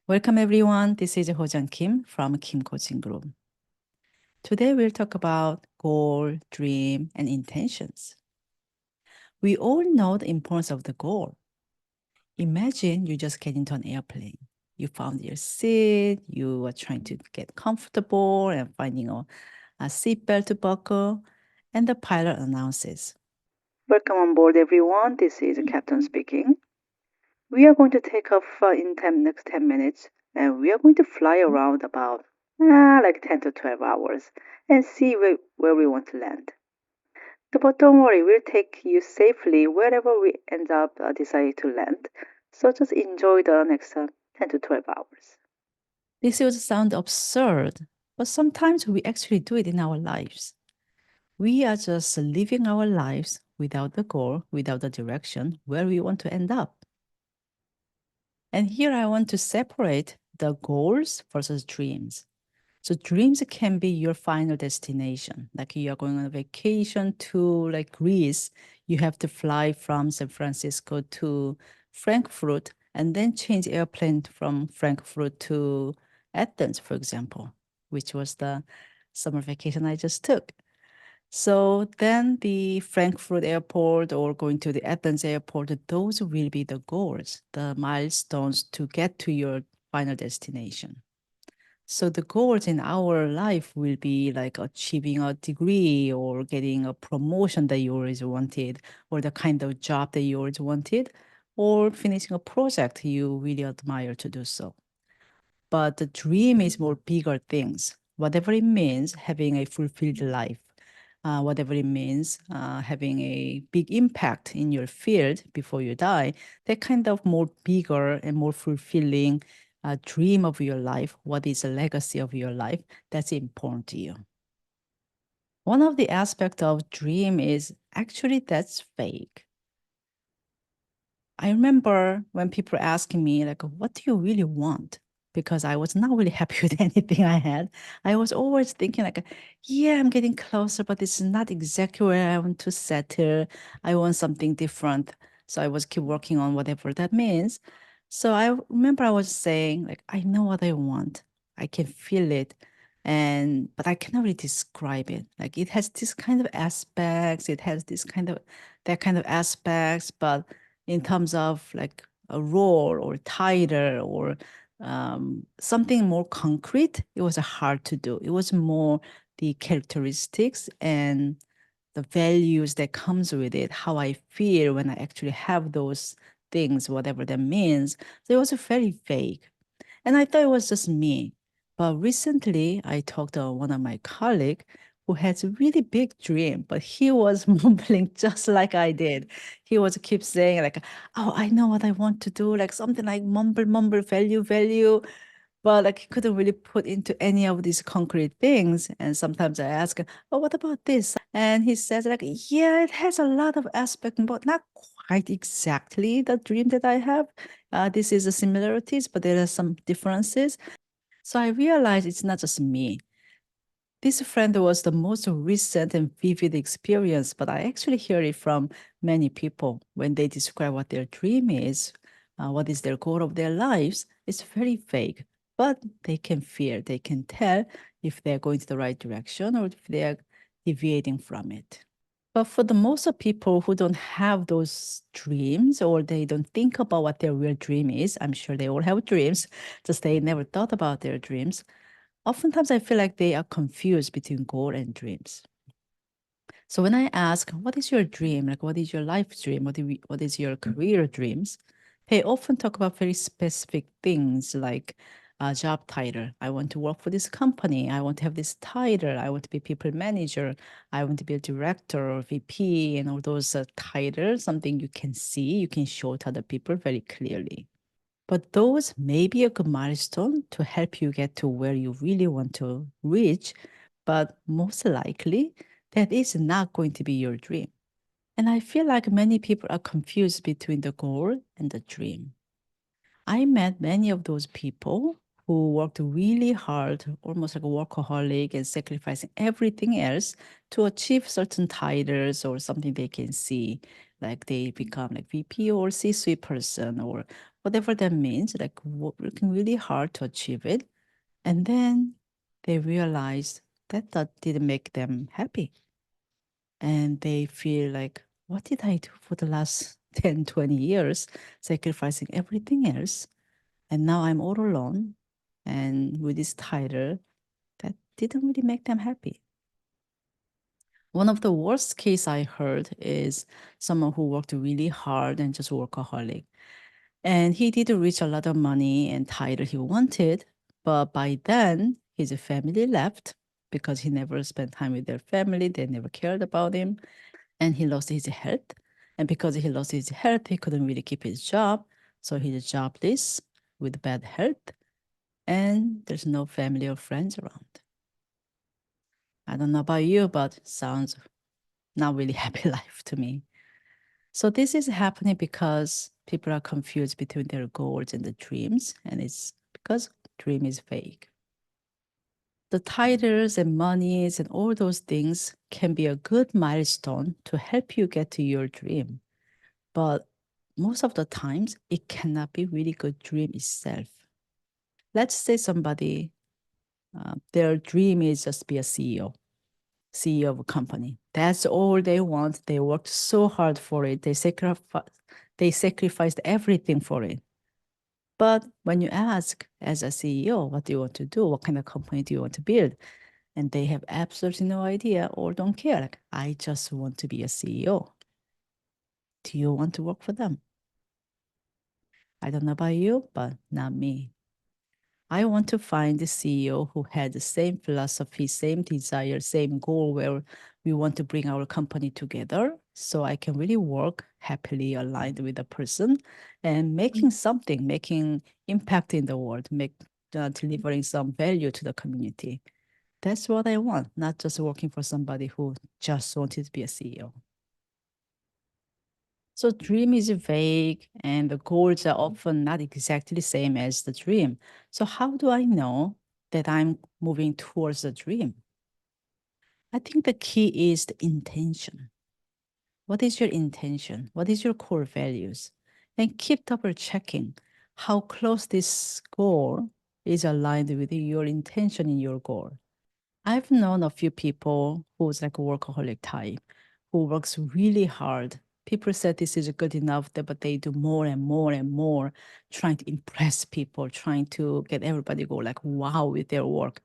Welcome everyone. This is Ho-Jung Kim from Kim Coaching Group. Today we'll talk about goal, dream, and intentions. We all know the importance of the goal. Imagine you just get into an airplane. You found your seat, you are trying to get comfortable and finding a seatbelt to buckle, and the pilot announces, "Welcome on board everyone. This is Captain speaking. We are going to take off in next 10 minutes, and we are going to fly around about like 10 to 12 hours and see where we want to land. But don't worry, we'll take you safely wherever we end up deciding to land. So just enjoy the next 10 to 12 hours." This would sound absurd, but sometimes we actually do it in our lives. We are just living our lives without the goal, without the direction, where we want to end up. And here I want to separate the goals versus dreams. So dreams can be your final destination. Like you are going on a vacation to like Greece, you have to fly from San Francisco to Frankfurt and then change airplane from Frankfurt to Athens, for example, which was the summer vacation I just took. So then the Frankfurt airport or going to the Athens airport, those will be the goals, the milestones to get to your final destination. So the goals in our life will be like achieving a degree or getting a promotion that you always wanted, or the kind of job that you always wanted, or finishing a project you really admire to do so. But the dream is more bigger things, whatever it means, having a fulfilled life, whatever it means, having a big impact in your field before you die, that kind of more bigger and more fulfilling dream of your life, what is the legacy of your life, that's important to you. One of the aspects of dream is actually that's fake. I remember when people asking me, like, what do you really want? Because I was not really happy with anything I had. I was always thinking, like, yeah, I'm getting closer, but this is not exactly where I want to settle. I want something different. So I was keep working on whatever that means. So I remember I was saying, like, I know what I want. I can feel it. But I cannot really describe it. Like it has this kind of aspects, it has this kind of that kind of aspects, but in terms of like a role or title or something more concrete, it was hard to do. It was more the characteristics and the values that comes with it, how I feel when I actually have those things, whatever that means. So it was very vague. And I thought it was just me. But recently, I talked to one of my colleagues who has a really big dream, but he was mumbling just like I did. He was keep saying like, "Oh, I know what I want to do," like something like mumble, mumble, value, value. But like he couldn't really put into any of these concrete things. And sometimes I ask him, "Oh, what about this?" And he says like, "Yeah, it has a lot of aspect, but not quite exactly the dream that I have. This is the similarities, but there are some differences." So I realized it's not just me. This friend was the most recent and vivid experience, but I actually hear it from many people when they describe what their dream is, what is their goal of their lives. It's very vague, but they can feel, they can tell if they're going to the right direction or if they're deviating from it. But for the most of people who don't have those dreams or they don't think about what their real dream is, I'm sure they all have dreams, just they never thought about their dreams. Oftentimes I feel like they are confused between goal and dreams. So when I ask, what is your dream? Like, what is your life dream? What is your career dreams? They often talk about very specific things like a job title. I want to work for this company. I want to have this title. I want to be people manager. I want to be a director or VP and all those titles, something you can see, you can show to other people very clearly. But those may be a good milestone to help you get to where you really want to reach, but most likely that is not going to be your dream. And I feel like many people are confused between the goal and the dream. I met many of those people who worked really hard, almost like a workaholic, and sacrificing everything else to achieve certain titles or something they can see, like they become like VP or C-suite person or whatever that means, like working really hard to achieve it. And then they realize that didn't make them happy. And they feel like, what did I do for the last 10, 20 years, sacrificing everything else? And now I'm all alone. And with this title, that didn't really make them happy. One of the worst case I heard is someone who worked really hard and just workaholic. And he did reach a lot of money and title he wanted, but by then his family left because he never spent time with their family. They never cared about him. And he lost his health. And because he lost his health, he couldn't really keep his job. So he's jobless with bad health. And there's no family or friends around. I don't know about you, but sounds not really happy life to me. So this is happening because people are confused between their goals and the dreams, and it's because dream is fake. The titles and monies and all those things can be a good milestone to help you get to your dream. But most of the times, it cannot be really good dream itself. Let's say somebody, their dream is just be a CEO of a company. That's all they want. They worked so hard for it. They sacrificed everything for it. But when you ask as a CEO, what do you want to do? What kind of company do you want to build? And they have absolutely no idea or don't care. Like, I just want to be a CEO. Do you want to work for them? I don't know about you, but not me. I want to find the CEO who had the same philosophy, same desire, same goal where we want to bring our company together so I can really work happily aligned with the person and making something, making impact in the world, delivering some value to the community. That's what I want, not just working for somebody who just wanted to be a CEO. So dream is vague and the goals are often not exactly the same as the dream. So how do I know that I'm moving towards the dream? I think the key is the intention. What is your intention? What is your core values? And keep double checking how close this goal is aligned with your intention in your goal. I've known a few people who's like a workaholic type, who works really hard. People said this is good enough, but they do more and more and more, trying to impress people, trying to get everybody go like wow with their work.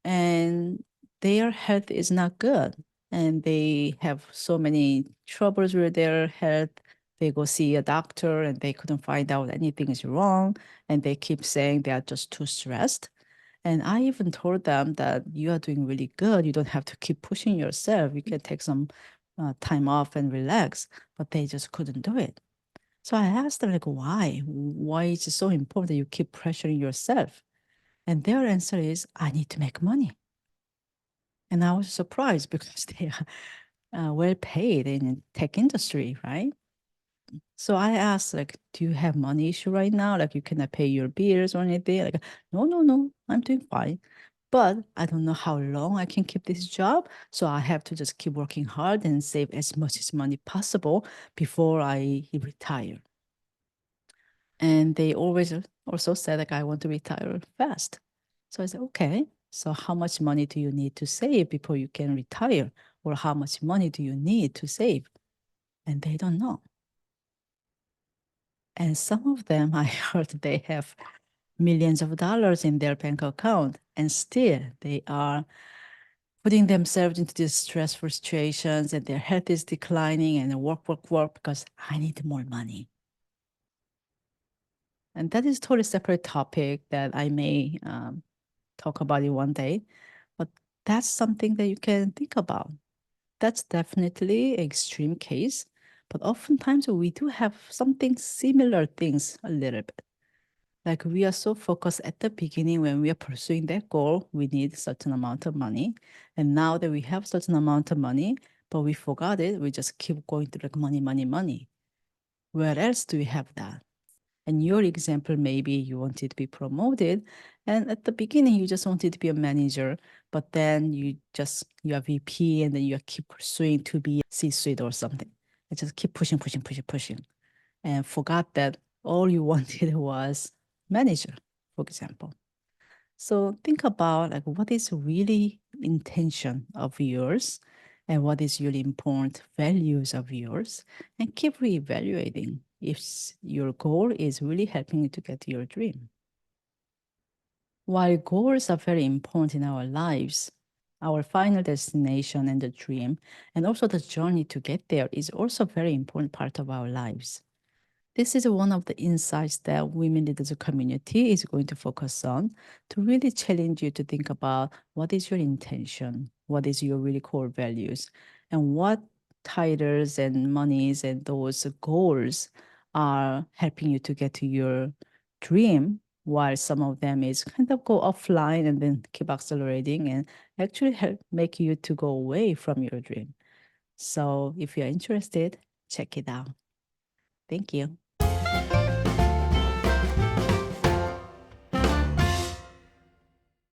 And their health is not good. And they have so many troubles with their health. They go see a doctor and they couldn't find out anything is wrong. And they keep saying they are just too stressed. And I even told them that you are doing really good. You don't have to keep pushing yourself. You can take some time off and relax, but they just couldn't do it. So I asked them like, why? Why is it so important that you keep pressuring yourself? And their answer is, I need to make money. And I was surprised because they are well paid in tech industry, right? So I asked, like, do you have money issue right now? Like, you cannot pay your bills or anything? Like, no, no, no, I'm doing fine. But I don't know how long I can keep this job. So I have to just keep working hard and save as much as money possible before I retire. And they always also said, like, I want to retire fast. So I said, okay, so how much money do you need to save before you can retire? Or how much money do you need to save? And they don't know. And some of them, I heard they have millions of dollars in their bank account, and still they are putting themselves into these stressful situations, and their health is declining, and work because I need more money. And that is totally separate topic that I may talk about it one day, but that's something that you can think about. That's definitely an extreme case, but oftentimes we do have something similar things a little bit. Like we are so focused at the beginning when we are pursuing that goal, we need a certain amount of money. And now that we have certain amount of money, but we forgot it, we just keep going to like money, money, money. Where else do we have that? And your example, maybe you wanted to be promoted. And at the beginning, you just wanted to be a manager, but then you are VP and then you keep pursuing to be a C-suite or something. I just keep pushing, pushing, pushing, pushing, and forgot that all you wanted was manager, for example. So think about like what is really intention of yours and what is really important values of yours, and keep reevaluating if your goal is really helping you to get to your dream. While goals are very important in our lives, our final destination and the dream, and also the journey to get there is also a very important part of our lives. This is one of the insights that Women Leaders Community is going to focus on to really challenge you to think about what is your intention, what is your really core values, and what titles and monies and those goals are helping you to get to your dream, while some of them is kind of go offline and then keep accelerating and actually help make you to go away from your dream. So if you're interested, check it out. Thank you.